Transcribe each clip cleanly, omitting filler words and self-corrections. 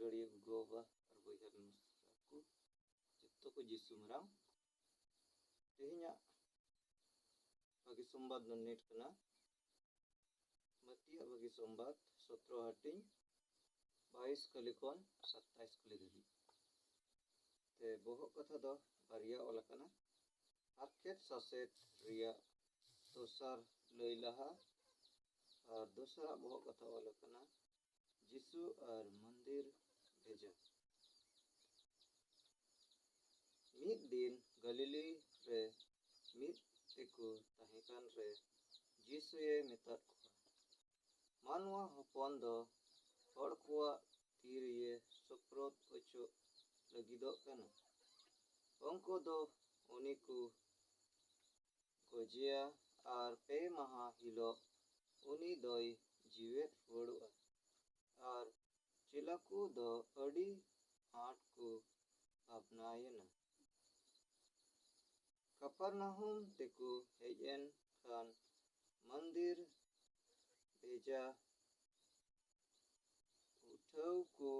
दुलारिया गो-बाबा और बयहा मिसरा को जत्तो को जिसु मरांग तेहिया बागी संबाद नो नेट कना मतिया बागी संबाद 17 हाटिंग 22 कलिकन 27 कलि धरि ते बोहो कथा दो बारिया ओला कना हारखेत सासेत रिया दोसार लई लाहा और दोसरा बोहो कथा ओला कना जिसु और मंदिर भेजा मिद दिन गलीली रे मिद तेको ताहेकान रे जिसुए मेताद कोआ मानवा हपन दो हर कोआ तीरिये सप्रोत ओचो लगिदो कना उनको दो उनिकु गोजिया और पे महा हिलो उनी दोई जीवेत वड़ुआ और चिलाकु दो अड़ी आठ को अपनायना कफरनहुम तेको हेजन खान मंदिर भेजा उठाव को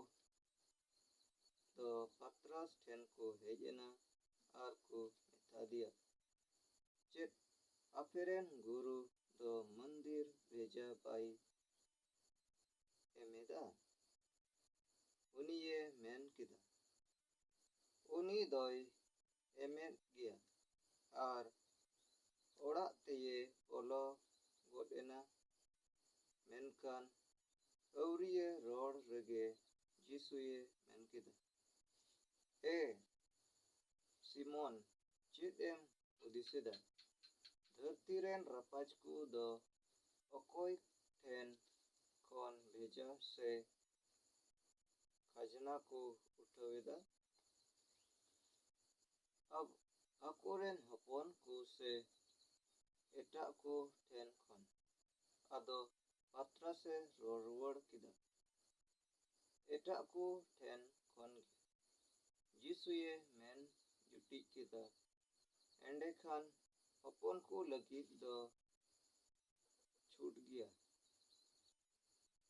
तो पत्रास ठेन को हेजना और को मेता दिया चेत अफेरेन गुरु दो मंदिर भेजा बाई एमेदा उनी ये मेन किदा उनी दोई एमेद गया और ओड़ा तेये बोलो गोडेना मेनकान औरिये रोड रगे जिसुए मेन किदा ए सिमोन चेदेम उदिसेदा धरती रेन रपाज को दो अकोय ठेन कौन भेजा से खजना को उठावेदा अब अकोरेन हपन को से एटा को ठेन कौन आदो पात्रा से रोड़वड़ किदा एटा को ठेन कौन जिसुए मेन जुटी किदा एंडे खान हपन को लगिद दो छूट गया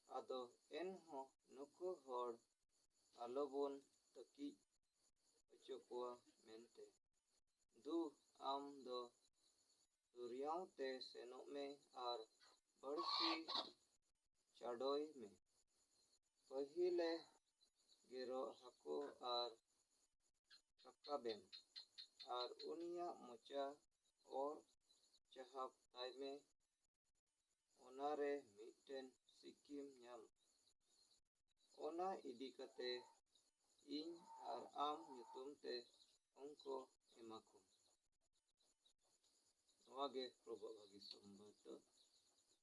आदो एन हो नुको हर आलोबन तकी अचोकुआ मेनते दु आम दो दुरियाव ते सेनो में और बड़सी चाडोय में पहिले गेरो हको और रकाबेम और उनिया मोचा और चाहब ताई में ओनारे मिटेन सिक्किम नाम ओना इदी कते इन और आम युतुम ते उनको एमाको नवागे प्रभु भागी संबंध